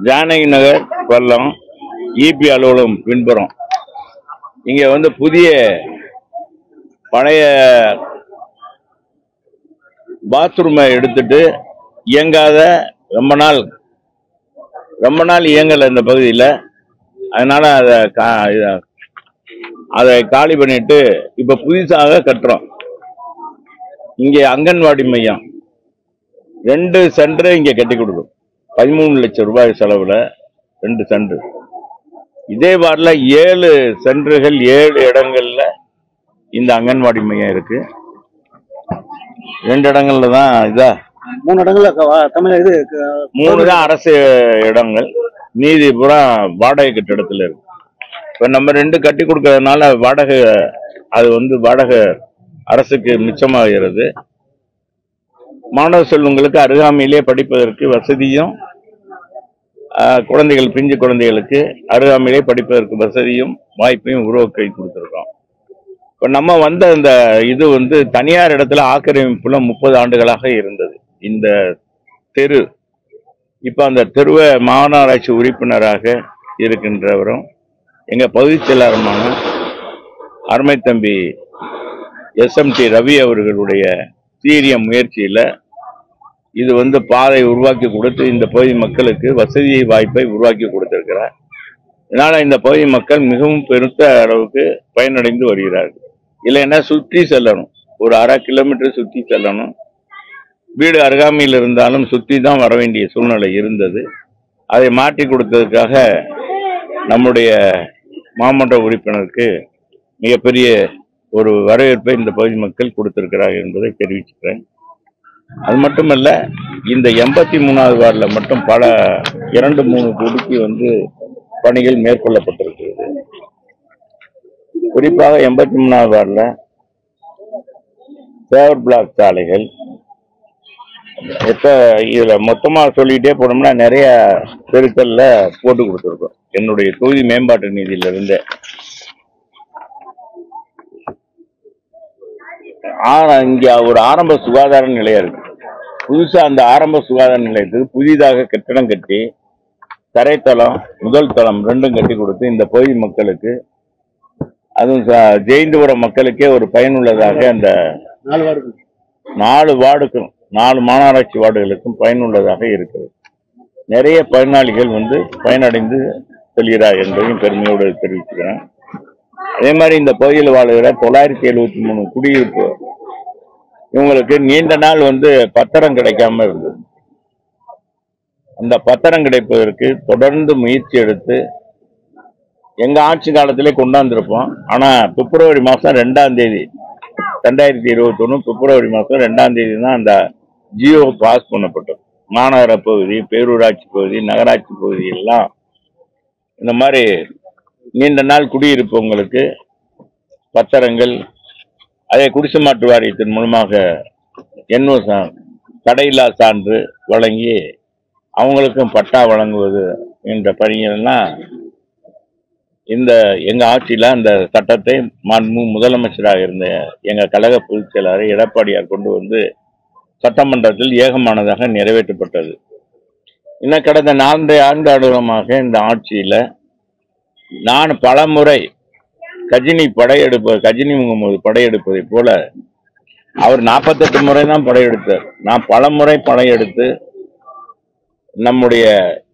ஜானகி நகர் Kollam EB அலுவலகம் பின்புறம் இங்க வந்து புதிய பழைய பாத்ரூமை எடுத்துட்டு இயங்காத ரொம்ப நாள் இயங்கல இந்த பகுதியில். அதனால அதை காலி பண்ணிட்டு இப்ப புதுசாக கட்டுறோம். இங்க அங்கன்வாடி மையம் 2 சென்டர் இங்க கட்டி கொடுக்கும். 13 லட்சம் ரூபாய் செலவுல 2 சென்டர். இதே வார்டில் 7 சென்டர்கள் 7 இடங்கள்ல இந்த அங்கன்வாடி மையம் இருக்கு. 2 இடங்கள்ல தான் 3 இடங்கள்ல தமிழ் 3 தான் அரசு இடங்கள், மீதி பூரா வாடகை கட்டிடத்துல இருக்கு. இப்ப நம்ம 2 கட்டி கொடுக்கறதுனால வாடகை வாடகை அரசுக்கு மிச்சமாகிறது. மாணவ செல்வங்களுக்கு அருகாமையிலே படிப்பதற்கு வசதியும், குழந்தைகள் பிஞ்சு குழந்தைகளுக்கு அருகாமையிலே படிப்பதற்கு வசதியும் வாய்ப்பையும் உருவாக்கி கொடுத்துருக்கோம். இப்போ நம்ம வந்த இந்த இது தனியார் இடத்துல ஆக்கிரமிப்புல 30 ஆண்டுகளாக இருந்தது இந்த தெரு. இப்போ அந்த தெருவை மாநகராட்சி உறுப்பினராக இருக்கின்றவரும் எங்க பகுதி செயலாளருமான அருமை தம்பி SMT ரவி அவர்களுடைய சீரிய முயற்சியில இது பாதை உருவாக்கி கொடுத்து இந்த பகுதி மக்களுக்கு வசதி வாய்ப்பை உருவாக்கி கொடுத்திருக்கிறார். இதனால இந்த பகுதி மக்கள் மிகவும் பெருத்த அளவுக்கு பயனடைந்து வருகிறார்கள். இல்லைன்னா சுற்றி செல்லணும், ஒரு 1/2 கிலோமீட்டர் சுற்றி செல்லணும். வீடு அருகாமையில் இருந்தாலும் சுற்றி தான் வர வேண்டிய சூழ்நிலை இருந்தது. அதை மாற்றி கொடுத்ததுக்காக நம்முடைய மாமன்ற உறுப்பினருக்கு மிகப்பெரிய ஒரு வரவேற்பை இந்த பகுதி மக்கள் கொடுத்திருக்கிறார் என்பதை தெரிவிச்சுக்கிறேன். அது மட்டுமல்ல, இந்த 83வது வார்டில் மட்டும் பல 2-3 கோடிக்கு பணிகள் மேற்கொள்ளப்பட்டிருக்கிறது. குறிப்பாக 83வது வார்டில் சேவர் பிளாக் சாலைகள் இதுல மொத்தமா சொல்லிட்டே போனோம்னா நிறைய தெருக்கள்ல போட்டு கொடுத்துருக்கோம் என்னுடைய தொகுதி மேம்பாட்டு நிதியில இருந்து. இங்க ஒரு ஆரம்ப சுகாதார நிலையம் இருக்கு. புதுசா அந்த ஆரம்ப சுகாதார நிலையத்துக்கு புதிதாக கட்டிடம் கட்டி தரைத்தளம் முதல் தளம் 2ம் கட்டி கொடுத்து இந்த பகுதி மக்களுக்கு, அதுவும் ஜெயந்தபுரம் மக்களுக்கே ஒரு பயனுள்ளதாக அந்த 4 வார்டுக்கும் 4 மாநகராட்சி வார்டுகளுக்கும் பயனுள்ளதாக இருக்கிறது. நிறைய பயனாளிகள் பயனடைந்து செல்கிறார் என்பதையும் பெருமையோடு தெரிவிச்சுக்கிறேன். அதே மாதிரி இந்த பகுதியில் வாழ்கிற 973 குடியிருப்பு இவங்களுக்கு நீண்ட நாள் பத்திரம் கிடைக்காம இருந்தது. அந்த பத்திரம் கிடைப்பதற்கு தொடர்ந்து முயற்சி எடுத்து எங்க ஆட்சி காலத்திலே கொண்டாந்துருப்போம். ஆனா பிப்ரவரி மாசம் 2ஆம் தேதி 2021 பிப்ரவரி மாசம் 2ஆம் தேதி தான் அந்த ஜியோ பாஸ் பண்ணப்பட்டது. மாநகர பகுதி, பேரூராட்சி பகுதி, நகராட்சி பகுதி எல்லாம் இந்த மாதிரி நீண்ட நாள் குடியிருப்பவங்களுக்கு பத்திரங்கள், அதே குடிசை மாற்று வாரியத்தின் மூலமாக தடையில்லா சான்று வழங்கி அவங்களுக்கும் பட்டா வழங்குவது என்ற பணிகள்லாம் எங்க ஆட்சியில அந்த சட்டத்தை முதலமைச்சராக இருந்த எங்க கழக பொதுச் செயலாளர் எடப்பாடியார் கொண்டு சட்டமன்றத்தில் ஏகமானதாக நிறைவேற்றப்பட்டது. இன்னும் கடந்த 4 ஆண்டுகாலமாக இந்த ஆட்சியில நான் பல முறை கஜினி முகமது படையெடுப்பதை போல அவர் 48 முறை தான் படையெடுத்தார். நான் பல முறை படையெடுத்து நம்முடைய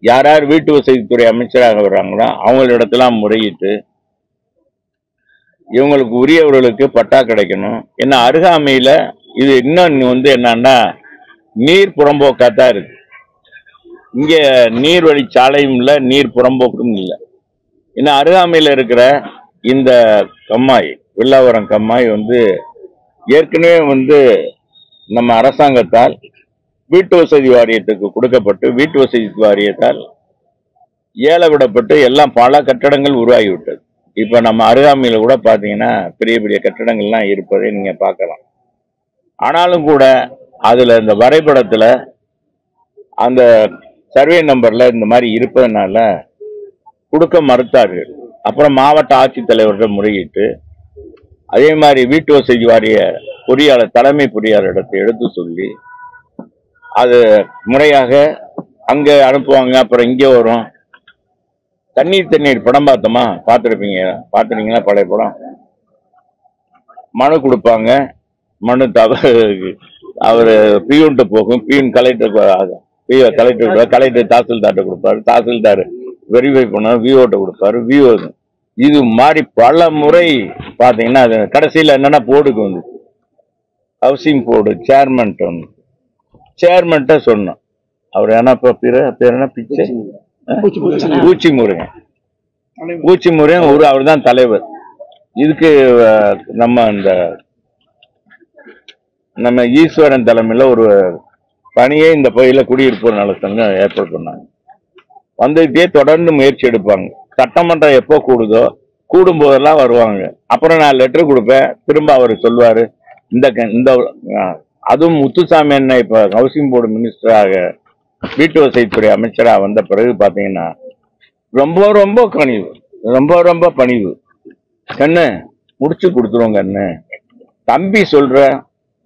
யார் வீட்டு வசதித்துறை அமைச்சராக வர்றாங்களோ அவங்களிடத்தெல்லாம் முறையிட்டு இவங்களுக்கு உரியவர்களுக்கு பட்டா கிடைக்கணும். என்ன அருகாமையில இது இன்னும் என்னன்னா நீர் புறம்போக்காத்தான் இருக்கு. இங்க நீர்வழி சாலையும் இல்லை, நீர் புறம்போக்கும் இல்லை. இன்னும் அருகாமையில் இருக்கிற இந்த கம்மாய், வில்லாவரம் கம்மாய் ஏற்கனவே நம்ம அரசாங்கத்தால் வீட்டு வசதி வாரியத்துக்கு கொடுக்கப்பட்டு வீட்டு வசதி வாரியத்தால் ஏல விடப்பட்டு எல்லாம் பல கட்டடங்கள் உருவாகிவிட்டது. இப்ப நம்ம அருகாமையில கூட பாத்தீங்கன்னா பெரிய பெரிய கட்டடங்கள்லாம் இருப்பதை நீங்க பார்க்கலாம். ஆனாலும் கூட அதுல இந்த வரைபடத்துல அந்த சர்வே நம்பர்ல இந்த மாதிரி இருப்பதனால கொடுக்க மறுத்தார்கள். அப்புறம் மாவட்ட ஆட்சித்தலைவர்கள் முறையிட்டு அதே மாதிரி வீட்டு வசதி வாரிய பொறியாளர் தலைமை பொறியாளரிடத்தை எடுத்து சொல்லி அது முறையாக அங்க அனுப்புவாங்க, அப்புறம் இங்க வரும். தண்ணீர் படம் பார்த்தோமா, பார்த்துருப்பீங்களா பழைய படம். மனு கொடுப்பாங்க, மனு அவரு பியூன்ட்டு போகும், பியூன் கலெக்டர் தாசில்தார்ட்ட கொடுப்பாரு, தாசில்தார் வெரிஃபை பண்ண விஓட்ட கொடுப்பாரு, விஓ. இது மாதிரி பல முறை பாத்தீங்கன்னா கடைசியில என்னன்னா போர்டுக்கு வந்து ஹவுசிங் போர்டு சேர்மன்ட்ட சொன்னோம். அவர் என்ன பேர் என்ன பிச்சை பூச்சி முருகன் அவர் தான் தலைவர். இதுக்கு நம்ம ஈஸ்வரன் தலைமையில ஒரு பணியை இந்த பகுதியில குடியிருப்போர் நலசங்கம் ஏற்பாடு பண்ணாங்க. வந்துகிட்டே தொடர்ந்து முயற்சி எடுப்பாங்க. சட்டமன்றம் எப்போ கூடும் போதெல்லாம் வருவாங்க. அப்புறம் நான் லெட்டர் கொடுப்பேன், திரும்ப அவர் சொல்லுவாரு. இந்த அதுவும் முத்துசாமி என்ன இப்ப ஹவுசிங் போர்டு மினிஸ்டராக, வீட்டு வசதித்துறை அமைச்சராக வந்த பிறகு பாத்தீங்கன்னா ரொம்ப பணிவு. கண்ணு முடிச்சு கொடுத்துருவோங்க கண்ணு,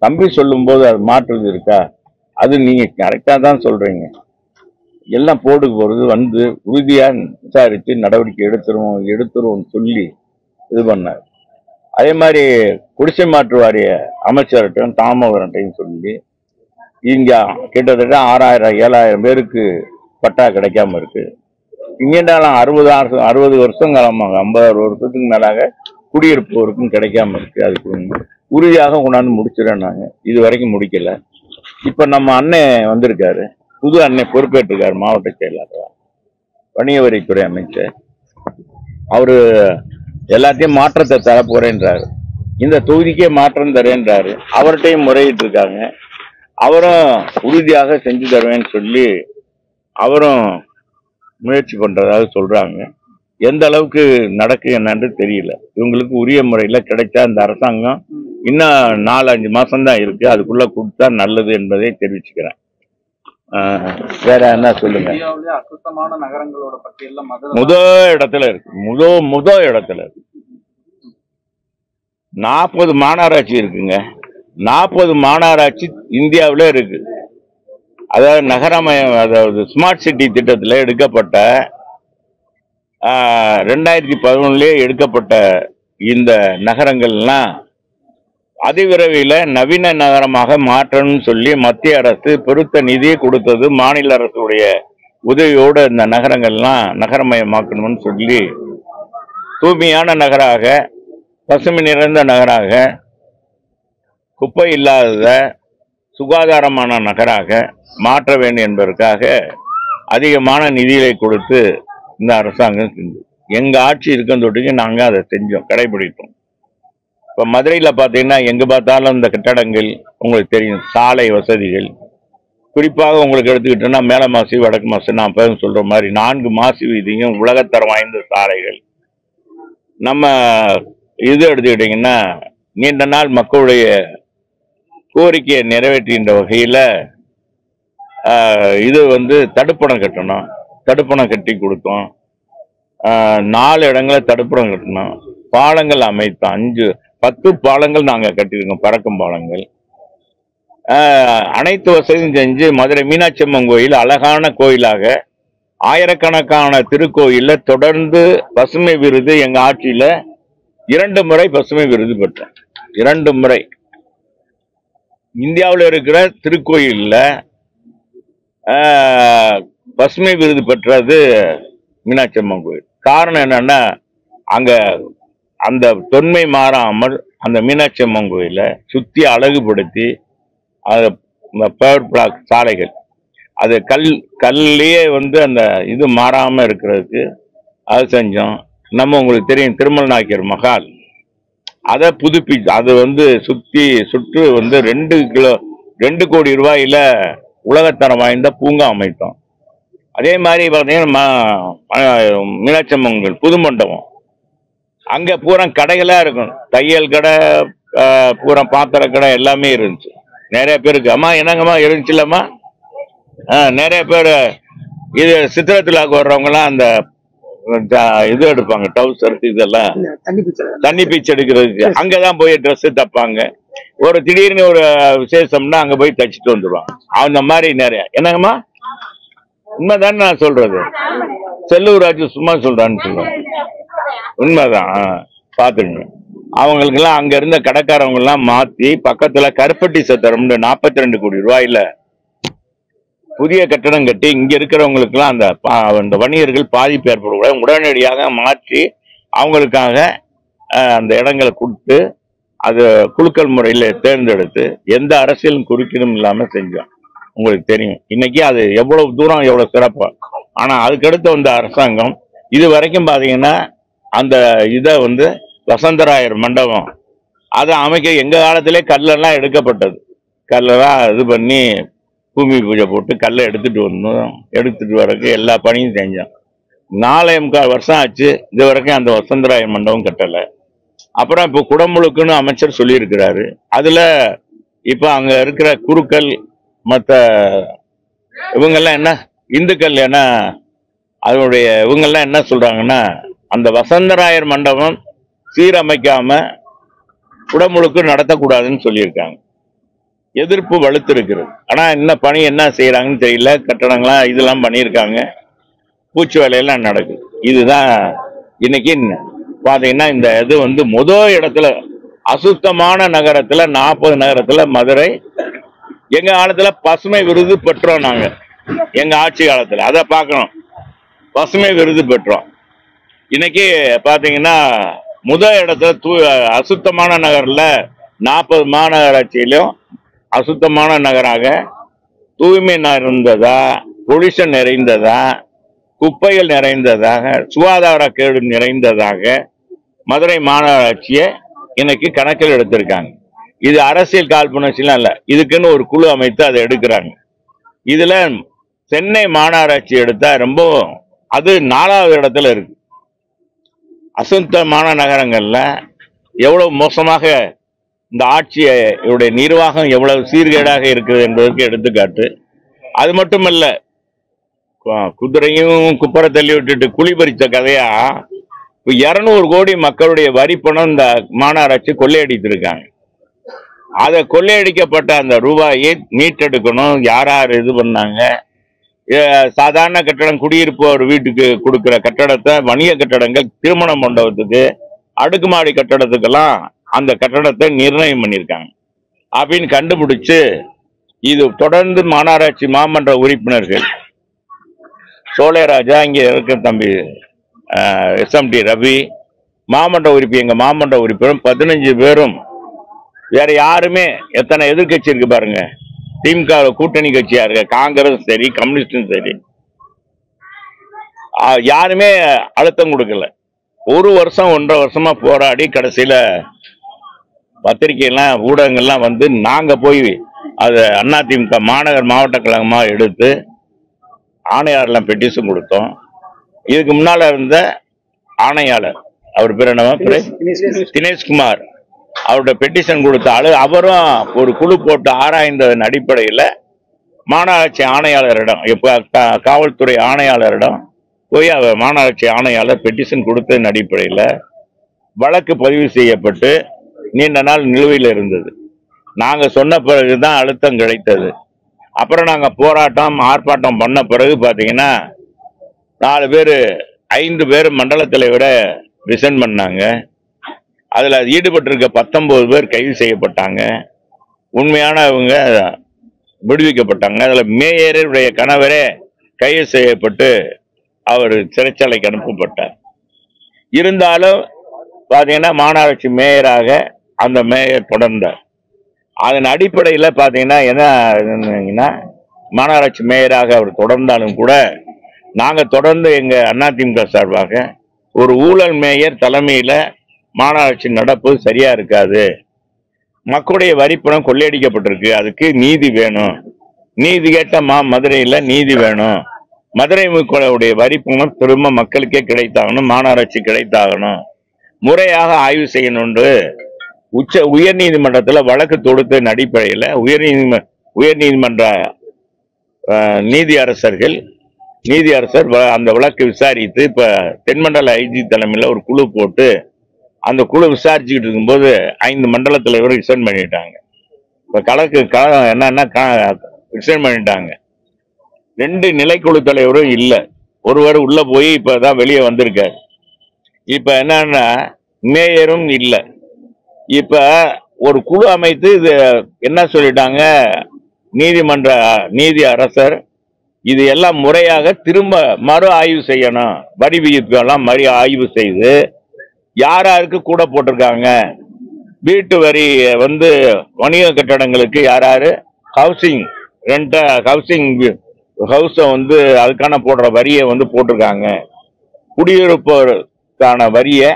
தம்பி சொல்லும் போது அது மாற்றுறது இருக்கா, அது நீங்க கரெக்டா தான் சொல்றீங்க, எல்லாம் போர்டுக்கு போறது வந்து உறுதியா விசாரிச்சு நடவடிக்கை எடுத்துருவோம் சொல்லி இது பண்ணார். அதே மாதிரி குடிசை மாற்று வாரிய அமைச்சர்கிட்டையும் தாமவரட்டையும் சொல்லி இங்க கிட்டத்தட்ட 6000-7000 பேருக்கு பட்டா கிடைக்காம இருக்கு. இங்கேண்டாலும் 60 வருஷம் காலமாக 50 வருஷத்துக்கு மேலாக குடியிருப்போருக்கும் கிடைக்காம இருக்கு. அதுக்கு உறுதியாக கொண்டாந்து முடிச்சிடறேன். நாங்க இது வரைக்கும் முடிக்கல. இப்ப நம்ம அண்ணன் வந்திருக்காரு, புது அண்ணன் பொறுப்பேற்றிருக்காரு, மாவட்ட செயலாளர், வணிக வரித்துறை அமைச்சர். அவரு எல்லாத்தையும் மாற்றத்தை தர போறேன்றாரு, இந்த தொகுதிக்கே மாற்றம் தரேன்றாரு. அவர்கிட்டையும் முறையிட்டு இருக்காங்க. அவரும் உறுதியாக செஞ்சு தருவேன்னு சொல்லி அவரும் முயற்சி பண்றதாக சொல்றாங்க. எந்த அளவுக்கு நடக்கு என்னன்னு தெரியல. இவங்களுக்கு உரிய முறையில கிடைச்சா இந்த அரசாங்கம் இன்னும் 4-5 மாசம் தான் இருக்கு, அதுக்குள்ள கொடுத்தா நல்லது என்பதை தெரிவிச்சுக்கிறேன். வேற என்ன சொல்லுங்க. நகரங்களோட பட்டியல்ல முதல் இடத்துல இருக்கு. 40 மாநகராட்சி இருக்குங்க. 40 மாநகராட்சி இந்தியாவில இருக்கு. அதாவது நகரமயம், அதாவது ஸ்மார்ட் சிட்டி திட்டத்தில் எடுக்கப்பட்ட 2011 எடுக்கப்பட்ட இந்த நகரங்கள்லாம் அதிவிரைவில் நவீன நகரமாக மாற்றணும்னு சொல்லி மத்திய அரசு பெருத்த நிதியை கொடுத்தது. மாநில அரசுடைய உதவியோடு இந்த நகரங்கள்லாம் நகரமயமாக்கணும்னு சொல்லி தூய்மையான நகராக, பசுமை நிறைந்த நகராக, குப்பை இல்லாத சுகாதாரமான நகராக மாற்ற வேண்டும் என்பதற்காக அதிகமான நிதிகளை கொடுத்து இந்த அரசாங்கம் செஞ்சு, எங்க ஆட்சி இருக்கும் தொட்டுக்கு நாங்க அதை செஞ்சோம், கடைபிடித்தோம். இப்ப மதுரையில பாத்தீங்கன்னா எங்க பார்த்தாலும் இந்த கட்டடங்கள் உங்களுக்கு தெரியும், சாலை வசதிகள், குறிப்பாக உங்களுக்கு எடுத்துக்கிட்டோம்னா மேல மாசி வடக்கு மாசி, நான் பேரும் சொல்ற மாதிரி 4 மாசி வீதியும் உலகத்தரம் வாய்ந்த சாலைகள். நம்ம இது எடுத்துக்கிட்டீங்கன்னா நீண்ட நாள் மக்களுடைய கோரிக்கையை நிறைவேற்றுகின்ற வகையில இது தடுப்பணம் கட்டணும், தடுப்பணம் கட்டி கொடுத்தோம். 4 இடங்களில் தடுப்பணம் கட்டணும். பாலங்கள் அமைத்தோம். 10 பாலங்கள் நாங்க கட்டியிருக்கோம், பறக்கும் பாலங்கள். அனைத்து வசதியும் செஞ்சு மதுரை மீனாட்சி அம்மன் கோயில் அழகான கோயிலாக, ஆயிரக்கணக்கான திருக்கோயில தொடர்ந்து பசுமை விருது எங்க ஆட்சியில 2 முறை பசுமை விருது பெற்றோம். 2 முறை. இந்தியாவில் இருக்கிற திருக்கோயில்ல பசுமை விருது பெற்றது மீனாட்சி அம்மன் கோயில். காரணம் என்னன்னா, அங்க அந்த தொன்மை மாறாமல் அந்த மீனாட்சி அம்மன் கோயில சுத்தி அழகுபடுத்தி, பேர் பிளாக் சாலைகள், அது கல்லையே அந்த இது மாறாம இருக்கிறதுக்கு அது செஞ்சோம். நம்ம உங்களுக்கு தெரியும் திருமல் நாயக்கர் மகால், அதை புதுப்பிச்சு அது சுற்று 2 கோடி ரூபாயில உலகத்தரம் வாய்ந்த பூங்கா அமைத்தோம். அதே மாதிரி பார்த்தீங்கன்னா மீனாட்சி அம்மன் புது மண்டபம், அங்க பூரா கடைகளா இருக்கும், தையல் கடை, பூரா பாத்திர கடை எல்லாமே இருந்துச்சு. நிறைய பேருக்கு அம்மா என்னங்கம்மா இருந்துச்சுல்லம்மா, நிறைய பேர் இது சித்திரத்திலாக்கு வர்றவங்க எல்லாம் அந்த இது எடுப்பாங்க, டவுசர், இதெல்லாம் தண்ணி பீச்சு எடுக்கிறதுக்கு அங்கதான் போய் ட்ரெஸ் தப்பாங்க. ஒரு திடீர்னு ஒரு விசேஷம்னா அங்க போய் தச்சுட்டு வந்துடுவாங்க. அந்த மாதிரி நிறைய. என்னங்கம்மா உண்மைதான் நான் சொல்றது. செல்லூர் ராஜு சும்மா சொல்றான்னு சொல்லுவாங்க. உண்மைதான், பாத்துங்க. அவங்களுக்கு எல்லாம் அங்க இருந்த கடைக்காரவங்க எல்லாம் மாத்தி பக்கத்துல கருப்பட்டி சத்திரம்னு 42 கோடி ரூபாயில புதிய கட்டடம் கட்டி இங்க இருக்கிறவங்களுக்கு எல்லாம் அந்த வணிகர்கள் பாதிப்பு ஏற்படக்கூடாது உடனடியாக மாற்றி அவங்களுக்காக அந்த இடங்களை கொடுத்து அது குலுக்கல் முறையில தேர்ந்தெடுத்து எந்த அரசியலும் குறுக்கிடும் இல்லாம செஞ்சோம். உங்களுக்கு தெரியும் இன்னைக்கு அது எவ்வளவு தூரம் எவ்வளவு சிறப்பா. ஆனா அதுக்கடுத்து வந்த அரசாங்கம் இது வரைக்கும் பாத்தீங்கன்னா அந்த இதை வசந்தராயர் மண்டபம் அதை அமைக்க எங்க காலத்திலே கல்லெல்லாம் எடுக்கப்பட்டது. கல்லெல்லாம் இது பண்ணி பூமி பூஜை போட்டு கல்லை எடுத்துட்டு வரக்கு எல்லா பணியும் செஞ்சோம். 4.25 வருஷம் ஆச்சு, இது வரைக்கும் அந்த வசந்தராயர் மண்டபம் கட்டலை. அப்புறம் இப்போ குடமுழுக்குன்னு அமைச்சர் சொல்லியிருக்கிறாரு. அதுல இப்ப அங்க இருக்கிற குருக்கள் மற்ற இவங்கெல்லாம் என்ன இந்துக்கள் என்ன அதனுடைய இவங்கெல்லாம் என்ன சொல்றாங்கன்னா அந்த வசந்தராயர் மண்டபம் சீரமைக்காம குடமுழுக்கு நடத்தக்கூடாதுன்னு சொல்லியிருக்காங்க. எதிர்ப்பு வலுத்து இருக்கிறது. ஆனா என்ன பணி என்ன செய்யறாங்கன்னு தெரியல. கட்டடங்கள்லாம் இதெல்லாம் பண்ணியிருக்காங்க, பூச்சி வேலையெல்லாம் நடக்குது. இதுதான் இன்னைக்கு பாத்தீங்கன்னா இந்த இது முதல் இடத்துல அசுத்தமான நகரத்துல 40 நகரத்துல மதுரை. எங்க காலத்துல பசுமை விருது பெற்றோம் நாங்க, எங்க ஆட்சி காலத்துல அதை பார்க்கணும். பசுமை விருது பெற்றோம். இன்னைக்கு பாத்தீங்கன்னா முதல் இடத்துல அசுத்தமான நகர்ல 40 மாநகராட்சியிலும் அசுத்தமான நகராக தூய்மை நிறைந்ததா, பொல்யூஷன் நிறைந்ததா, குப்பைகள் நிறைந்ததாக, சுகாதார கேடு நிறைந்ததாக மதுரை மாநகராட்சியை இன்னைக்கு கணக்கில் எடுத்திருக்காங்க. இது அரசியல் காழ்ப்புணர்ச்சிலாம் இல்ல, இதுக்குன்னு ஒரு குழு அமைத்து அதை எடுக்கிறாங்க. இதுல சென்னை மாநகராட்சி எடுத்தா ரொம்ப அது 4வது இடத்துல இருக்கு. அசுத்தமான நகரங்கள்ல எவ்வளவு மோசமாக இந்த ஆட்சியுடைய நிர்வாகம் எவ்வளவு சீர்கேடாக இருக்குது என்பதற்கு எடுத்துக்காட்டு. அது மட்டுமல்ல, குதிரையும் குப்பரை தள்ளி விட்டுட்டு குழி பறித்த கதையா 200 கோடி மக்களுடைய வரி பணம் இந்த மாநகராட்சி கொள்ளையடித்திருக்காங்க. அதை கொள்ளையடிக்கப்பட்ட அந்த ரூபாயை மீட்டெடுக்கணும். யார் இது பண்ணாங்க? சாதாரண கட்டடம் குடியிருப்பு ஒரு வீட்டுக்கு கொடுக்கிற கட்டடத்தை வணிக கட்டடங்கள், திருமண மண்டபத்துக்கு, அடுக்குமாடி கட்டடத்துக்கெல்லாம் அந்த கட்டடத்தை நிர்ணயம் பண்ணியிருக்காங்க அப்படின்னு கண்டுபிடிச்சு இது தொடர்ந்து மாநகராட்சி மாமன்ற உறுப்பினர்கள் சோழராஜா, இங்க இருக்க தம்பி SMT ரவி, மாமன்ற உறுப்பினர், எங்க மாமன்ற உறுப்பினர் 15 பேரும், வேற யாருமே, எத்தனை எதிர்கட்சி இருக்கு பாருங்க, திமுக கூட்டணி கட்சியா இருக்க காங்கிரஸ் சரி, கம்யூனிஸ்டும் சரி, யாருமே அழுத்தம் கொடுக்கல. 1 வருஷம் 1.5 வருஷமா போராடி கடைசியில பத்திரிகைலாம் ஊடகங்கள்லாம் நாங்க போய் அது அதிமுக மாநகர் மாவட்ட கழகமா எடுத்து ஆணையாளர்லாம் பெட்டிஷன் கொடுத்தோம். இதுக்கு முன்னால இருந்த ஆணையாளர் அவர் பேர் என்ன, தினேஷ்குமார், அவருடைய பெட்டிஷன் கொடுத்தாலும் அவரும் ஒரு குழு போட்டு ஆராய்ந்ததன் அடிப்படையில் மாநகராட்சி ஆணையாளரிடம், இப்ப காவல்துறை ஆணையாளரிடம் போய் அவர் மாநகராட்சி ஆணையாளர் பெட்டிஷன் கொடுத்ததன் அடிப்படையில் வழக்கு பதிவு செய்யப்பட்டு நீண்ட நாள் நிலுவையில் இருந்தது. நாங்க சொன்ன பிறகுதான் அழுத்தம் கிடைத்தது. அப்புறம் நாங்க போராட்டம் ஆர்ப்பாட்டம் பண்ண பிறகு பாத்தீங்கன்னா 4 பேர் 5 பேர் மண்டல தலைவரை ரிசைன் பண்ணாங்க. அதுல ஈடுபட்டிருக்க 19 பேர் கைது செய்யப்பட்டாங்க. உண்மையானவங்க விடுவிக்கப்பட்டாங்க. அதுல மேயருடைய கணவரே கைது செய்யப்பட்டு அவர் சிறைச்சாலைக்கு அனுப்பப்பட்டார். இருந்தாலும் பாத்தீங்கன்னா மாநகராட்சி மேயராக அந்த மேயர் தொடர்ந்தார். அதன் அடிப்படையில் பாத்தீங்கன்னா என்ன, மாநகராட்சி மேயராக அவர் தொடர்ந்தாலும் கூட நாங்க தொடர்ந்து எங்க அதிமுக சார்பாக ஒரு ஊழல் மேயர் தலைமையில மாநகராட்சி நடப்பது சரியா இருக்காது, மக்களுடைய வரிப்பணம் கொள்ளையடிக்கப்பட்டிருக்கு, அதுக்கு நீதி வேணும், நீதி கேட்ட மதுரையில நீதி வேணும், மதுரை மக்களுடைய வரிப்பணம் திரும்ப மக்களுக்கே கிடைத்தாகணும், மாநகராட்சி கிடைத்தாகணும், முறையாக ஆய்வு செய்யணும்னு உயர் நீதிமன்றத்தில் வழக்கு தொடுத்ததன் அடிப்படையில் உயர்நீதிமன்ற நீதியரசர் அந்த வழக்கு விசாரித்து இப்ப தென்மண்டல ஐஜி தலைமையில் ஒரு குழு போட்டு அந்த குழு விசாரிச்சுக்கிட்டு இருக்கும்போது 5 மண்டல தலைவர் ரிசைன் பண்ணிட்டாங்க. இப்ப கழகம் என்னன்னா ரிசைன் பண்ணிட்டாங்க. 2 நிலைக்குழு தலைவரும் இல்லை. ஒருவர் உள்ள போய் இப்பதான் வெளியே வந்திருக்காரு. இப்ப என்னன்னா மேயரும் இல்லை. இப்ப ஒரு குழு அமைத்து இது என்ன சொல்லிட்டாங்க, நீதி அரசர் இது எல்லாம் முறையாக திரும்ப மறு ஆய்வு செய்யணும். வரி விதிப்புகள்லாம் மறு ஆய்வு செய்து யாருக்கு கூட போட்டிருக்காங்க, வீட்டு வரி வணிக கட்டடங்களுக்கு யாரு ஹவுசிங் ரெண்ட ஹவுஸை அதுக்கான போடுற வரியை போட்டிருக்காங்க, குடியிருப்போருக்கான வரியை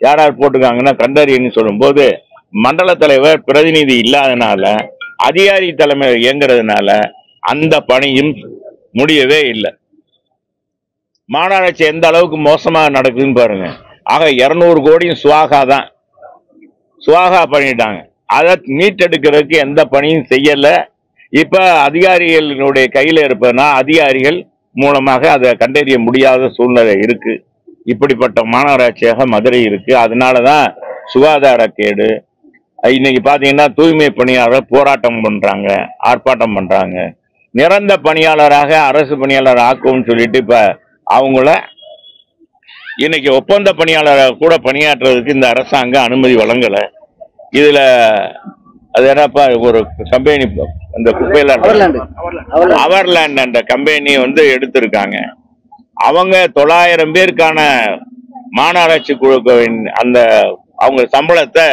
யார் போட்டிருக்காங்கன்னா கண்டறியன்னு சொல்லும்போது மண்டல தலைவர் பிரதிநிதி இல்லாதனால அதிகாரி தலைமை இயங்குறதுனால அந்த பணியும் முடியவே இல்லை. மாநகராட்சி எந்த அளவுக்கு மோசமாக நடக்குதுன்னு பாருங்க. ஆக 200 கோடியும் சுவாகா பண்ணிட்டாங்க. அதை மீட்டெடுக்கிறதுக்கு எந்த பணியும் செய்யல. இப்ப அதிகாரிகளுடைய கையில இருப்பதுனா அதிகாரிகள் மூலமாக அதை கண்டறிய முடியாத சூழ்நிலை இருக்கு. இப்படிப்பட்ட மாநகராட்சியாக மதுரை இருக்கு. அதனாலதான் சுகாதார கேடு. இன்னைக்கு பாத்தீங்கன்னா தூய்மை பணியாளர் போராட்டம் பண்றாங்க, ஆர்ப்பாட்டம் பண்றாங்க. நிரந்தர பணியாளராக அரசு பணியாளர் ஆக்கும்னு சொல்லிட்டு இப்ப அவங்கள இன்னைக்கு ஒப்பந்த பணியாளராக கூட பணியாற்றுறதுக்கு இந்த அரசாங்கம் அனுமதி வழங்கல. இதுல அது என்னப்பா ஒரு கம்பெனி அந்த குப்பையில அவர்லேண்ட் அந்த கம்பெனி எடுத்திருக்காங்க. அவங்க 900 பேருக்கான மாநகராட்சி குழுக்களின் அந்த அவங்க சம்பளத்தை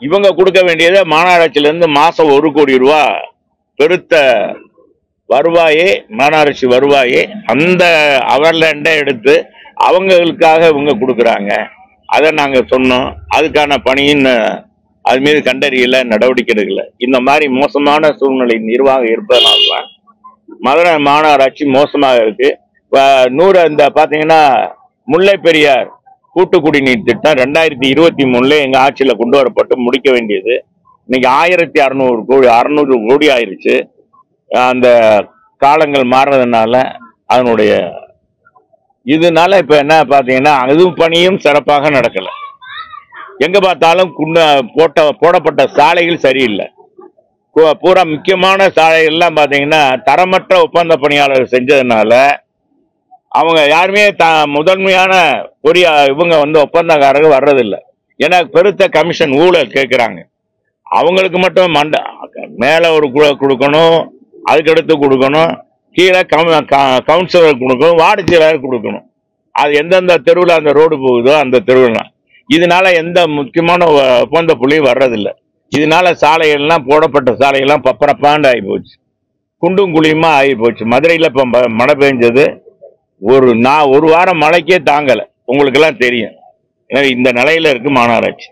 இவங்க கொடுக்க வேண்டியதை மாநகராட்சியில இருந்து மாசம் 1 கோடி ரூபாய் பெருத்த வருவாயே, மாநகராட்சி வருவாயே அந்த அவர்லேண்டை எடுத்து அவங்களுக்காக இவங்க கொடுக்குறாங்க. அதை நாங்க சொன்னோம். அதுக்கான பணியின் அது மீது கண்டறியல, நடவடிக்கை எடுக்கல. இந்த மாதிரி மோசமான சூழ்நிலை நிர்வாகம் இருப்பதனால மதுரை மாநகராட்சி மோசமாக இருக்கு. இந்த பாத்தீங்கன்னா முல்லை பெரியார் கூட்டு குடிநீர் திட்டம் 2023 எங்க ஆட்சியில கொண்டு வரப்பட்டு முடிக்க வேண்டியது இன்னைக்கு 1600 கோடி ஆயிருச்சு. அந்த காலங்கள் மாறுறதுனால அதனுடைய இதனால இப்ப என்ன பாத்தீங்கன்னா அதுவும் பணியும் சிறப்பாக நடக்கல. எங்க பார்த்தாலும் போடப்பட்ட சாலைகள் சரியில்லை. பூரா முக்கியமான சாலைகள்லாம் பாத்தீங்கன்னா தரமற்ற ஒப்பந்த பணியாளர் செஞ்சதுனால அவங்க யாருமே முதன்மையான இவங்க ஒப்பந்தக்காரர்கள் வர்றதில்லை. ஏன்னா பெருத்த கமிஷன் ஊழல் கேட்கிறாங்க. அவங்களுக்கு மட்டும் மேல ஒரு கொடுக்கணும், அதுக்கடுத்து கொடுக்கணும், கீழே கவுன்சிலர் கொடுக்கணும், வார்டு செயலர் கொடுக்கணும். அது எந்தெந்த தெருவில் அந்த ரோடு போகுதோ அந்த தெருவில். இதனால எந்த முக்கியமான ஒப்பந்த புள்ளியும் வர்றதில்லை. இதனால சாலைகள்லாம் போடப்பட்ட சாலைகள்லாம் பப்பரப்பாண்டு ஆகி போச்சு, குண்டும் குழியுமா ஆகி போச்சு. மதுரையில் இப்போ மழை பெஞ்சது ஒரு வாரம் மழைக்கே தாங்கலை. உங்களுக்கு எல்லாம் தெரியும். இந்த நிலையில இருக்கு மாநகராட்சி.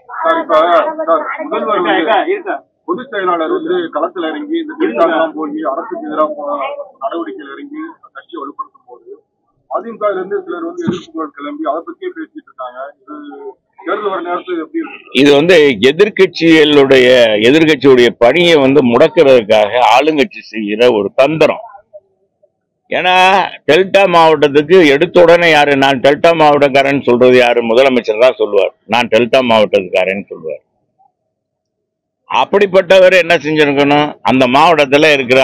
பொதுச் செயலாளர் களத்தில் இறங்கி இந்த திட்டங்கள்லாம் போய் அரசுக்கு எதிராக நடவடிக்கையில் இறங்கி கட்சியை வலுப்படுத்தும் போது அதிமுக சிலர் எதிர்ப்புகள் கிளம்பி அதை பற்றியே பேசிட்டு இருக்காங்க. தேர்தல் வர நேரத்தில் எப்படி இருக்கு? இது எதிர்கட்சியுடைய பணியை முடக்கிறதுக்காக ஆளுங்கட்சி செய்கிற ஒரு தந்திரம். ஏன்னா டெல்டா மாவட்டத்துக்கு எடுத்த உடனே யாரு நான் டெல்டா மாவட்டக்காரன் சொல்றது யாரு? முதலமைச்சர் தான் சொல்லுவார், நான் டெல்டா மாவட்டத்துக்காரன் சொல்லுவார். அப்படிப்பட்டவர் என்ன செஞ்சிருக்கணும்? அந்த மாவட்டத்தில் இருக்கிற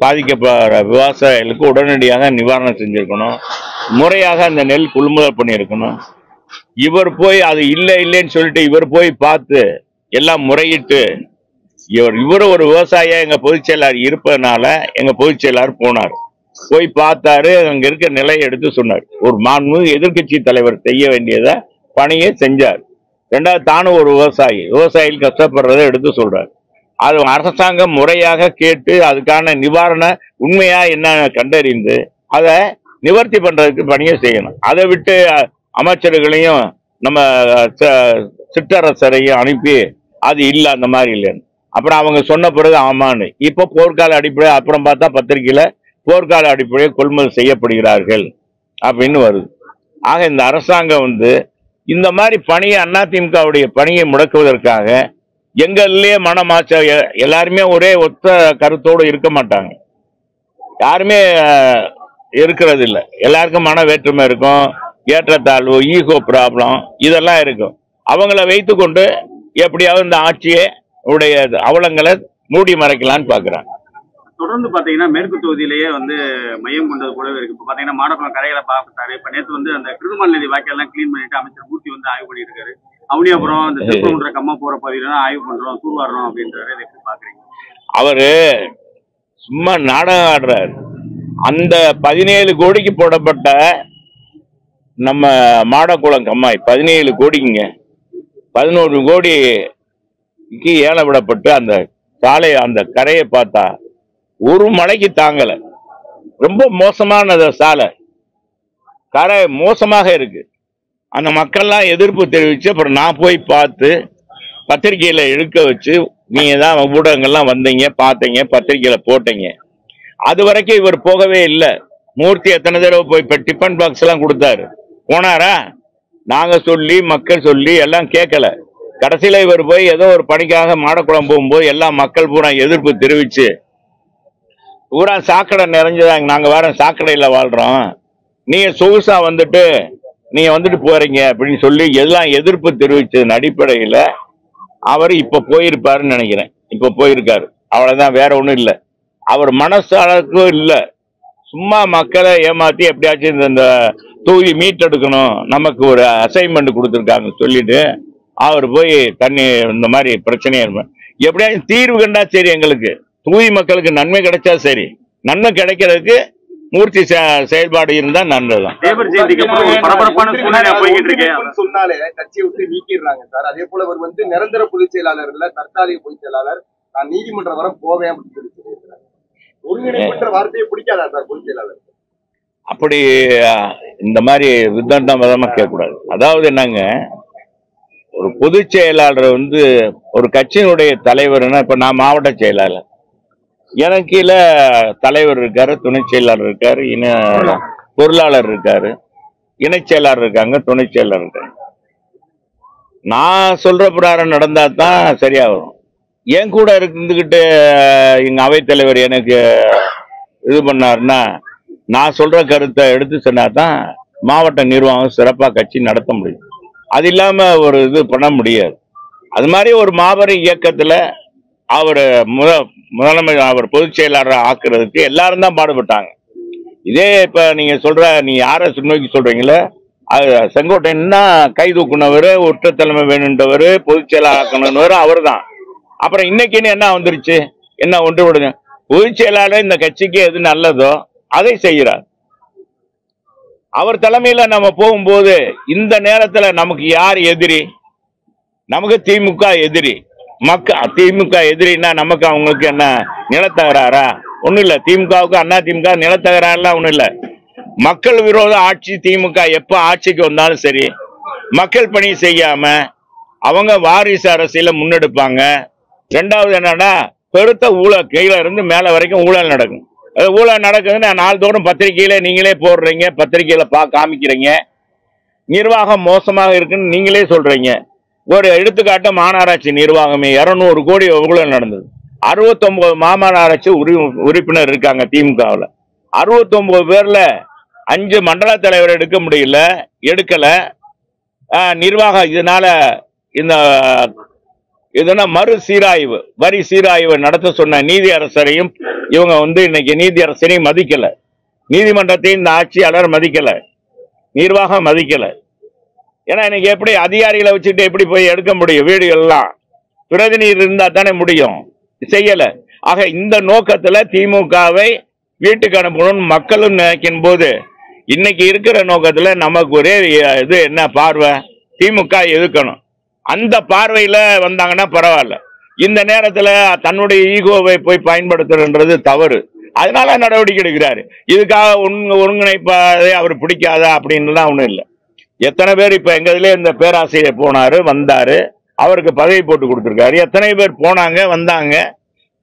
பாதிக்கப்படுற விவசாயிகளுக்கு உடனடியாக நிவாரணம் செஞ்சிருக்கணும், முறையாக அந்த நெல் கொள்முதல் பண்ணியிருக்கணும். இவர் போய் அது இல்லைன்னு சொல்லிட்டு இவர் போய் பார்த்து எல்லாம் முறையிட்டு இவரு ஒரு விவசாயியா எங்க பொதுச் செயலாளர் இருப்பதனால எங்க பொதுச் செயலாளர் போனார், போய் பார்த்தாரு, அங்க இருக்க நிலையை எடுத்து சொன்னார். ஒரு மாண்புமிகு எதிர்கட்சி தலைவர் செய்ய வேண்டியத பணியை செஞ்சார். ரெண்டாவது தானும் ஒரு விவசாயிகள் கஷ்டப்படுறதை எடுத்து சொல்றாரு. அது அரசாங்கம் முறையாக கேட்டு அதுக்கான நிவாரண உண்மையா என்ன கண்டறிந்து அதை நிவர்த்தி பண்றதுக்கு பணியை செய்யணும். அதை விட்டு அமைச்சர்களையும் நம்ம சிற்றரசரையும் அனுப்பி அது இல்லை அந்த மாதிரி இல்லைன்னு அப்புறம் அவங்க சொன்ன பிறகு ஆமான்னு இப்போ போர்க்கால அடிப்படை அப்புறம் பார்த்தா பத்திரிகையில போர்க்கால அடிப்படையில் கொள்முதல் செய்யப்படுகிறார்கள் அப்படின்னு வருது. ஆக இந்த அரசாங்கம் இந்த மாதிரி பணியை அதிமுகவுடைய பணியை முடக்குவதற்காக எங்கள்லயே மனமாச்ச எல்லாருமே ஒரே ஒத்த கருத்தோடு இருக்க மாட்டாங்க, யாருமே இருக்கிறது இல்லை. எல்லாருக்கும் மன வேற்றுமை இருக்கும், ஏற்றத்தாழ்வு, ஈகோ ப்ராப்ளம் இதெல்லாம் இருக்கும். அவங்கள வைத்து கொண்டு எப்படியாவது இந்த ஆட்சியை உடைய அவலங்களை மூடி மறைக்கலான்னு பாக்குறாங்க. தொடர்ந்து பாத்தீங்கன்னா மேற்கு தொகுதியிலேயே வந்து மையம் கொண்டது போலவே இருக்கு. இப்ப பாத்தீங்கன்னா மாடக்குளம் கரைகளை பார்த்தாரு. இப்ப நேற்று வந்து அந்த கிருதுமல் நதி வாய்க்கால் கிளீன் பண்ணிட்டு அமைச்சர் மூர்த்தி வந்து ஆய்வு பண்ணிட்டு இருக்காரு. அவனியாபுரம் அந்த திருப்பூர் கம்மா போற பகுதியில தான் ஆய்வு பண்றோம், தூர்வாடுறோம் அப்படின்றாரு. இதை எப்படி பாக்குறீங்க? அவரு சும்மா நாடகம் ஆடுறாரு. அந்த 17 கோடிக்கு போடப்பட்ட நம்ம மாடக்குளம் கம்மாய் 17 கோடிக்குங்க 11 கோடிக்கு ஏல விடப்பட்டு அந்த சாலை அந்த கரையை பார்த்தா ஒரு மலைக்கு தாங்கல. ரொம்ப மோசமான சாலை, கரை மோசமாக இருக்கு. அந்த மக்கள்லாம் எதிர்ப்பு தெரிவிச்சு அப்புறம் நான் போய் பார்த்து பத்திரிகையில எடுக்க வச்சு, நீங்க தான் ஊடகங்கள்லாம் வந்தீங்க, பார்த்தீங்க, பத்திரிகையில போட்டீங்க. அது வரைக்கும் இவர் போகவே இல்லை. மூர்த்தி எத்தனை தடவை போய் இப்ப டிஃபன் பாக்ஸ் எல்லாம் கொடுத்தாரு, போனாரா? நாங்க சொல்லி மக்கள் சொல்லி எல்லாம் கேட்கல. கடைசியில இவர் போய் ஏதோ ஒரு பணிக்காக மாடக்குளம் போகும்போது எல்லா மக்கள் பூரா எதிர்ப்பு தெரிவிச்சு பூரா சாக்கடை நிறைஞ்சதாங்க. நாங்க வேற சாக்கடையில வாழ்றோம், நீங்க சொகுசா வந்துட்டு நீங்க வந்துட்டு போறீங்க அப்படின்னு சொல்லி எல்லாம் எதிர்ப்பு தெரிவிச்சதன் அடிப்படையில அவர் இப்ப போயிருப்பாருன்னு நினைக்கிறேன். இப்ப போயிருக்காரு, அவ்வளவுதான், வேற ஒண்ணும் இல்லை. அவர் மனசு அளவுக்கும் இல்லை, சும்மா மக்களை ஏமாத்தி எப்படியாச்சும் இந்த தொகுதி மீட்டெடுக்கணும், நமக்கு ஒரு அசைன்மெண்ட் கொடுத்துருக்காங்க சொல்லிட்டு அவர் போய் தண்ணி இந்த மாதிரி பிரச்சனையா இருப்பேன். எப்படியாச்சும் தீர்வு கண்டா சரி, எங்களுக்கு தொகுதி மக்களுக்கு நன்மை கிடைச்சா சரி. நன்மை கிடைக்கிறதுக்கு மூர்த்தி செயல்பாடு இருந்தா நல்லதுதான். சொன்னாலே கட்சியை விட்டு நீக்கிடுறாங்க சார். அதே போல அவர் வந்து நிரந்தர பொதுச் செயலாளர் இல்ல, தற்காலிக பொதுச் செயலாளர், நான் நீதிமன்றம் வர போவேன் அப்படின்னு சொல்லி சொல்லியிருக்கிறாங்க. ஒருங்கிணைப்புன்ற வார்த்தையை பிடிக்காதா சார் பொதுச் செயலாளர்? அப்படி இந்த மாதிரி விதண்டமா கேட்கக்கூடாது. அதாவது என்னங்க, ஒரு பொதுச் செயலாளர் வந்து ஒரு கட்சியினுடைய தலைவர்னா, இப்ப நான் மாவட்ட செயலாளர், எனக்கு கீழே தலைவர் இருக்காரு, துணை செயலாளர் இருக்காரு, பொருளாளர் இருக்காரு, இணை செயலாளர் இருக்காங்க, துணை செயலாளர் இருக்காங்க. நான் சொல்ற பிரகாரம் நடந்தா தான் சரியா வரும். என் கூட இருந்துகிட்டு எங்க அவைத்தலைவர் எனக்கு இது பண்ணாருன்னா, நான் சொல்ற கருத்தை எடுத்து சொன்னா தான் மாவட்ட நிர்வாகம் சிறப்பா கட்சி நடத்த முடியும். அது இல்லாம ஒரு இது பண்ண முடியாது. அது மாதிரி ஒரு மாபெரும் இயக்கத்துல அவர் முதலமைச்சர், அவர் பொதுச் செயலாளர் ஆக்குறதுக்கு எல்லாரும் தான் பாடுபட்டாங்க. இதே இப்ப நீங்க சொல்ற, நீ யார நோக்கி சொல்றீங்களே, செங்கோட்டையன் கை தூக்குனவர், ஒற்ற தலைமை வேணுன்றவர், பொதுச் செயலாளர் ஆக்கணும்னு அவர் தான். அப்புறம் இன்னைக்குன்னு என்ன வந்துருச்சு, என்ன ஒன்று விடுங்க, பொதுச் செயலாளர் இந்த கட்சிக்கு எது நல்லதோ அதை செய்கிறார். அவர் தலைமையில நம்ம போகும்போது இந்த நேரத்துல நமக்கு யார் எதிரி? நமக்கு திமுக எதிரி. திமுக எதிரின்னா நமக்கு அவங்களுக்கு என்ன நிலத்தகராறா? ஒண்ணும் இல்ல. திமுகவுக்கு அண்ணா திமுக நிலத்தகராறுலாம் ஒண்ணும் இல்ல. மக்கள் விரோத ஆட்சி திமுக எப்ப ஆட்சிக்கு வந்தாலும் சரி, மக்கள் பணி செய்யாம அவங்க வாரிசு அரசியல முன்னெடுப்பாங்க. ரெண்டாவது என்னன்னா, பெருத்த ஊழல், கீழே இருந்து மேல வரைக்கும் ஊழல் நடக்கும். ஊழல் நடக்குதுன்னு நாள்தோறும் பத்திரிகையில நீங்களே போடுறீங்க, பத்திரிகையில காமிக்கிறீங்க. நிர்வாகம் மோசமாக இருக்குன்னு நீங்களே சொல்றீங்க. ஒரு எடுத்துக்காட்டு, மாநகராட்சி நிர்வாகமே 200 கோடி ஊழல் நடந்தது. 69 மாநகராட்சி உறுப்பினர் இருக்காங்க திமுகவில். 69 பேர்ல 5 மண்டல தலைவர் எடுக்க முடியல, எடுக்கல. நிர்வாகம் இதனால இதனா மறு சீராய்வு, வரி சீராய்வு நடத்த சொன்ன நீதி அரசரையும் இவங்க இன்னைக்கு நீதி அரசரையும் மதிக்கல, நீதிமன்றத்தையும் இந்த ஆட்சியாளர் மதிக்கல, நிர்வாகம் மதிக்கல. ஏன்னா இன்னைக்கு எப்படி அதிகாரிகளை வச்சுட்டு எப்படி போய் எடுக்க முடியும்? வீடுகள்லாம் பிரதிநிதி இருந்தா தானே முடியும், செய்யல. ஆக இந்த நோக்கத்துல திமுகவை வீட்டுக்கு அனுப்பணும்னு மக்களும் நினைக்கும் போது, இன்னைக்கு இருக்கிற நோக்கத்துல நமக்கு ஒரே இது என்ன பார்வை, திமுக எதிர்க்கணும். அந்த பார்வையில வந்தாங்கன்னா பரவாயில்ல. இந்த நேரத்துல தன்னுடைய ஈகோவை போய் பயன்படுத்துறது தவறு. அதனால நடவடிக்கை எடுக்கிறாரு. இதுக்காக ஒருங்கிணைப்பதை அவர் பிடிக்காதா அப்படின்லாம் ஒண்ணும் இல்லை. எத்தனை பேர் இப்ப எங்க இதுல இந்த பேராசிரியர் போனாரு, வந்தாரு, அவருக்கு பதவி போட்டு கொடுத்துருக்காரு. எத்தனை பேர் போனாங்க, வந்தாங்க,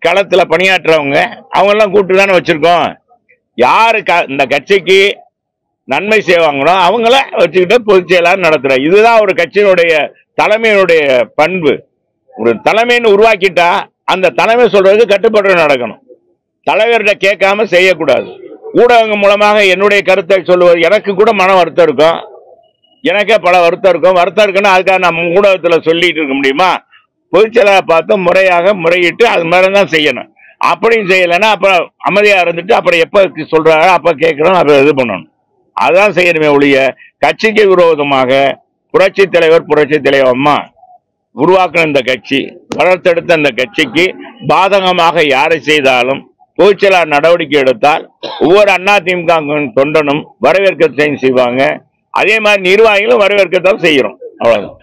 களத்துல பணியாற்றுறவங்க, அவங்க எல்லாம் கூப்பிட்டு தானே வச்சிருக்கோம். யாரு இந்த கட்சிக்கு நன்மை செய்வாங்களோ அவங்கள வச்சுக்கிட்டு பொதுச் செயலாளர் நடத்துற. இதுதான் ஒரு கட்சியினுடைய தலைமையினுடைய பண்பு. ஒரு தலைமைன்னு உருவாக்கிட்டா அந்த தலைமை சொல்றதுக்கு கட்டுப்பாடு நடக்கணும். தலைவர்கிட்ட கேட்காம செய்யக்கூடாது. ஊடகங்கள் மூலமாக என்னுடைய கருத்தை சொல்லுவது, எனக்கு கூட மன வருத்தம் இருக்கும், எனக்கே பல வருத்தம் இருக்கும். வருத்தம் இருக்குன்னா அதுக்காக நம்ம ஊடகத்துல சொல்லிட்டு இருக்க முடியுமா? பொதுச் செயலாளரை பார்த்து முறையாக முறையிட்டு அது மாதிரி தான் செய்யணும். அப்படியும் செய்யலைன்னா அப்புறம் அமைதியா இருந்துட்டு அப்புறம் எப்ப சொல்றாங்க அப்ப கேட்கிறோம், அப்ப இது பண்ணணும். அதான் செய்யணுமே ஒழிய கட்சிக்கு விரோதமாக புரட்சி தலைவர் அம்மா உருவாக்கின இந்த கட்சி, வளர்த்தெடுத்த இந்த கட்சிக்கு பாதகமாக யாரை செய்தாலும் பொதுச்செயலாளர் நடவடிக்கை எடுத்தால் ஒவ்வொரு அதிமுக தொண்டனும் வரவேற்கத்தான் செய்வாங்க. அதே மாதிரி நிர்வாகிகளும் வரவேற்கத்தான் செய்யறோம். அவ்வளவுதான்.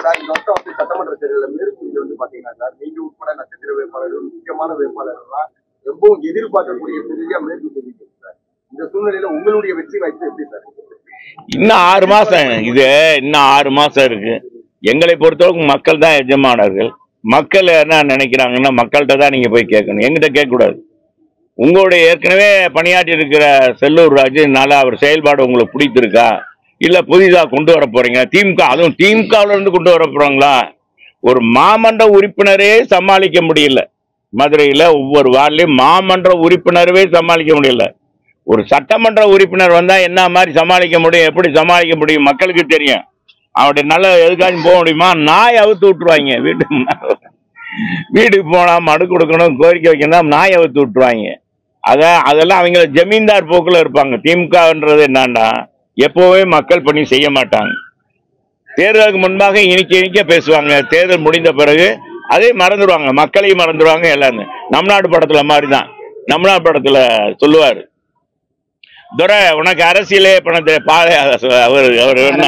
சார், இந்த வருஷம் வந்து சட்டமன்ற தேர்தலில் மேற்கு வந்து பாத்தீங்கன்னா சார், நீங்க உட்பட நட்சத்திர வேட்பாளர்கள், முக்கியமான வேட்பாளர்கள்லாம் ரொம்பவும் எதிர்பார்க்கக்கூடிய பெரிய மேற்கு தெரிவிக்கிறது சார். இந்த சூழ்நிலையில உங்களுடைய வெற்றி வாய்ப்பு எப்படி சார்? இன்னும் 6 மாசம் இன்னும் 6 மாசம் இருக்கு. எங்களை பொறுத்தவரைக்கும் மக்கள் தான் எஜமானர்கள். மக்கள் என்ன நினைக்கிறாங்கன்னா மக்கள்கிட்ட தான் நீங்க போய் கேட்கணும், எங்கிட்ட கேட்கக்கூடாது. உங்களுடைய ஏற்கனவே பணியாற்றி இருக்கிற செல்லூர் ராஜுனால அவர் செயல்பாடு உங்களுக்கு பிடித்திருக்கா, இல்ல புதிதா கொண்டு வர போறீங்க? திமுக, அதுவும் திமுகவுல இருந்து கொண்டு வர போறாங்களா? ஒரு மாமன்ற உறுப்பினரே சமாளிக்க முடியல. மதுரையில ஒவ்வொரு வார்டிலையும் மாமன்ற உறுப்பினரவே சமாளிக்க முடியல. ஒரு சட்டமன்ற உறுப்பினர் வந்தா என்ன மாதிரி சமாளிக்க முடியும், எப்படி சமாளிக்க முடியும்? மக்களுக்கு தெரியும். அவருடைய நல்ல எதுக்காச்சும் போக முடியுமா? நாய் அவுத்து விட்டுருவாங்க. வீட்டுக்கு போனா மனு கொடுக்கணும், கோரிக்கை வைக்கணும், நாய் அவுத்து விட்டுருவாங்க. அதெல்லாம் அவங்க ஜமீன்தார் போக்குல இருப்பாங்க. திமுகன்றது என்னன்னா எப்பவுமே மக்கள் பணி செய்ய மாட்டாங்க. தேர்தலுக்கு முன்பாக இனிக்க பேசுவாங்க, தேர்தல் முடிந்த பிறகு அதே மறந்துடுவாங்க, மக்களையும் மறந்துடுவாங்க. எல்லாரும் நம் நாடு படத்துல மாதிரிதான். நம் நாடு படத்துல சொல்லுவாரு, துரை உனக்கு அரசியலே பணத்தை அவர் என்ன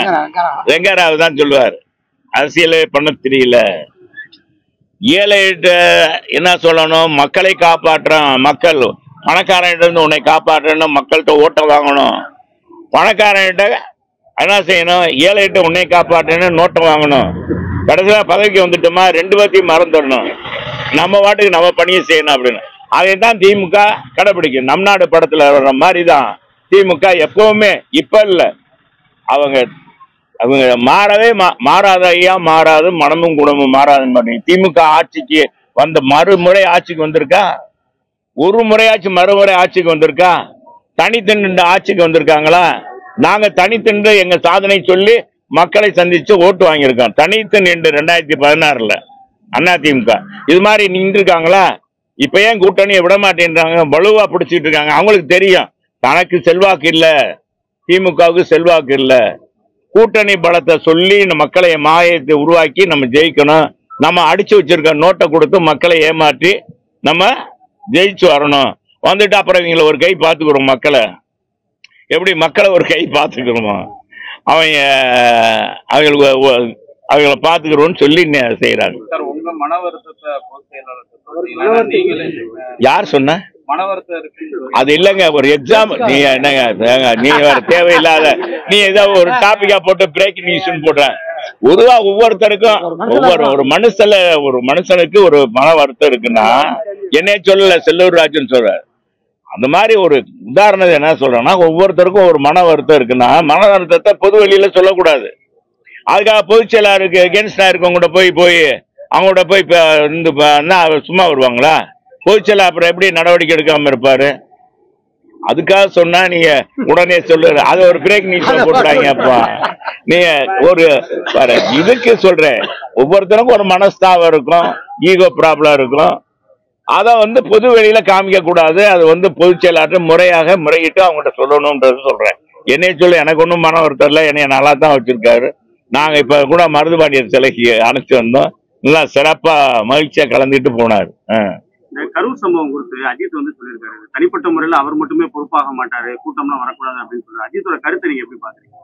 வெங்கராவ் தான் சொல்லுவார், அரசியலே பண்ண தெரியல. ஏழைகிட்ட என்ன சொல்லணும், மக்களை காப்பாற்றுறான். மக்கள் பணக்காரன்கிட்ட இருந்து உன்னை காப்பாற்றணும், மக்கள்கிட்ட ஓட்ட வாங்கணும். பணக்காரன்கிட்ட என்ன செய்யணும், ஏழைகிட்ட உன்னை காப்பாற்றணும், நோட்டம் வாங்கணும். கடைசியா பதவிக்கு வந்துட்டோமா 2 பேர்த்தையும் மறந்துடணும், நம்ம வாட்டுக்கு நம்ம பணியை செய்யணும் அப்படின்னு. அதைத்தான் திமுக கடைபிடிக்கும். நம் நாடு படத்துல வர்ற மாதிரி தான் திமுக எப்பவுமே. இப்ப இல்ல, அவங்க மாறவே மாறாத ஐயா, மாறாது, மனமும் குணமும் மாறாதுன்னு பண்ணி திமுக ஆட்சிக்கு வந்த மறுமுறை ஆட்சிக்கு வந்திருக்கா? ஒரு முறையாச்சும் மறுமுறை ஆட்சிக்கு வந்திருக்கா? தனித்தண்டு ஆட்சிக்கு வந்திருக்காங்களா? நாங்க தனித்தண்டு எங்க சாதனை சொல்லி மக்களை சந்திச்சு ஓட்டு வாங்கியிருக்கோம். தனித்து நின்று 2016ல அதிமுக இது மாதிரி நின்றுருக்காங்களா? இப்ப ஏன் கூட்டணியை விட மாட்டேன்றாங்க, வலுவா பிடிச்சிட்டு இருக்காங்க. அவங்களுக்கு தெரியும் தனக்கு செல்வாக்கு இல்ல, திமுகவுக்கு செல்வாக்கு இல்ல. கூட்டணி பலத்தை சொல்லி மக்களை மாயத்தை உருவாக்கி நம்ம ஜெயிக்கணும். நம்ம அடிச்சு வச்சிருக்க நோட்டை கொடுத்து மக்களை ஏமாற்றி நம்ம ஜெயிச்சு வரணும். வந்துட்டு அப்புறம் இவங்களை ஒரு கை பார்த்துக்கிறோம். எப்படி மக்களை ஒரு கை பார்த்துக்கிறோமா? அவங்களை பார்த்துக்கிறோம்னு சொல்லி செய்யறாங்க. உங்க மன வருத்தத்தை யார் சொன்ன? அது இல்லங்க, ஒரு எக்ஸாம். நீ என்னங்க, நீ வேற தேவையில்லாத நீ ஏதோ ஒரு டாபிக்கா போட்டு பிரேக் நியூஸ் போடுற. பொதுவா ஒவ்வொருத்தருக்கும் ஒரு மனுஷனுக்கு ஒரு மன வருத்தம் இருக்குன்னா என்னைய சொல்லல, செல்லூர் ராஜன் சொல்ற. அந்த மாதிரி ஒரு உதாரணத்தை என்ன சொல்றேன்னா, ஒவ்வொருத்தருக்கும் ஒரு மன வருத்தம் இருக்குன்னா மன வருத்தத்தை பொது வெளியில சொல்லக்கூடாது. அதுக்காக பொதுச் செயலாளருக்கு எகென்ஸ்டா இருக்கவங்க போய் அவங்கள்ட்ட போய் சும்மா வருவாங்களா? பொதுச் செயலாளர் அப்புறம் எப்படி நடவடிக்கை எடுக்காம இருப்பாரு? அதுக்காக சொன்னா நீங்க உடனே சொல்லு, அது ஒரு பிரேக் நியூஸ் போட்டுறாங்க. அப்பா நீங்க ஒரு இதுக்கு சொல்றேன், ஒவ்வொருத்தருக்கும் ஒரு மனஸ்தாபம் இருக்கும், ஈகோ ப்ராப்ளம் இருக்கும். அதை பொது வெளியில காமிக்க கூடாது. அது பொதுச் செயலாளர் முறையாக முறையிட்டு அவங்ககிட்ட சொல்லணும்ன்றது சொல்றேன். என்னைய சொல்லு, எனக்கு ஒன்றும் மன வருத்தம் இல்லை, என்னைய நல்லா தான் வச்சிருக்காரு. நாங்க இப்ப கூட மருதுபாண்டியர் சிலைக்கு அனுப்பிச்சு வந்தோம், நல்லா சிறப்பா மகிழ்ச்சியா கலந்துட்டு போனாரு. கரூர் சம்பவம் குறித்து அஜித் சொல்லியிருக்காரு, தனிப்பட்ட முறையில அவர் மட்டுமே பொறுப்பாக மாட்டாரு, கூட்டம்லாம் வரக்கூடாது அப்படின்னு சொல்றாரு. அஜித்தோட கருத்தை நீங்க எப்படி பாக்குறீங்க?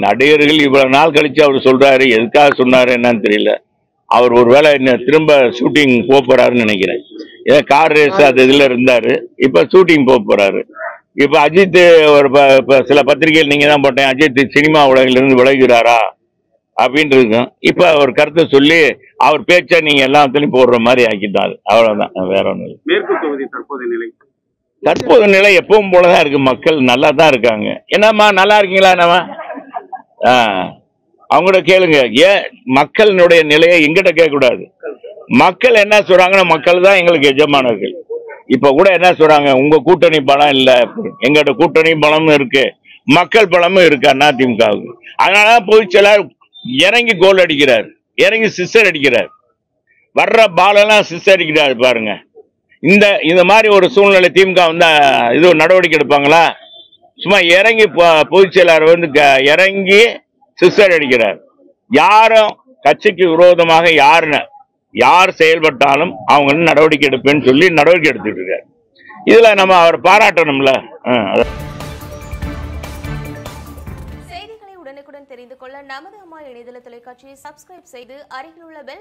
நடிகர்கள் இவ்வளவு நாள் கழிச்சு அவர் சொல்றாரு, எதுக்காக சொன்னாரு என்னன்னு தெரியல. அவர் ஒருவேளை திரும்ப ஷூட்டிங் போறாருன்னு நினைக்கிறேன். ஏன்னா கார் ரேஸ் அது இதுல இருந்தாரு, இப்ப ஷூட்டிங் போறாரு. இப்ப அஜித் ஒரு சில பத்திரிகைகள் நீங்க தான் போட்டேன், அஜித் சினிமா உலகிலிருந்து விலகிறாரா அப்படின்னு இருக்கும். இப்ப ஒரு கருத்தை சொல்லி அவர் பேச்சா நீங்க எல்லாத்துலயும் போடுற மாதிரி ஆக்கிட்டாரு. அவ்வளவுதான், வேற ஒண்ணு இல்லை. மேற்கு தொகுதி தற்போது நிலை எப்பவும் போலதான் இருக்கு. மக்கள் நல்லா தான் இருக்காங்க. என்னம்மா நல்லா இருக்கீங்களா? நம்ம அவங்களோட கேளுங்க. ஏன் மக்களினுடைய நிலையை எங்கிட்ட கேட்க கூடாது? மக்கள் என்ன சொல்றாங்கன்னா, மக்கள் தான் எங்களுக்கு எஜமானர்கள். இப்ப கூட என்ன சொல்றாங்க, உங்க கூட்டணி பலம் இல்ல, எங்கள்கிட்ட கூட்டணி பலமும் இருக்கு, மக்கள் பலமும் இருக்கு அதிமுகவுக்கு. அதனாலதான் பொதுச் செயலாளர் இறங்கி கோல் அடிக்கிறார், இறங்கி சிஸ்டர் அடிக்கிறார். வர்ற பாலெல்லாம் சிஸ்டர் அடிக்கிறாரு பாருங்க. இந்த மாதிரி ஒரு சூழ்நிலை திமுக வந்து இது நடவடிக்கை எடுப்பாங்களா? சும்மா இறங்கி பொதுச் செயலாளர் வந்து இறங்கி சிஸ்டர் அடிக்கிறார். யாரும் கட்சிக்கு விரோதமாக யார் செயல்பட்டாலும் அவங்க நடவடிக்கை எடுப்பேன்னு சொல்லி நடவடிக்கை எடுத்துட்டு இருக்காரு. இதுல நம்ம அவர் பாராட்டணும்ல. செய்திகளை உடனுக்குடன் தெரிந்து கொள்ள நமது அம்மா இணையதள தொலைக்காட்சியை சப்ஸ்கிரைப் செய்து அருகில் உள்ள பெல்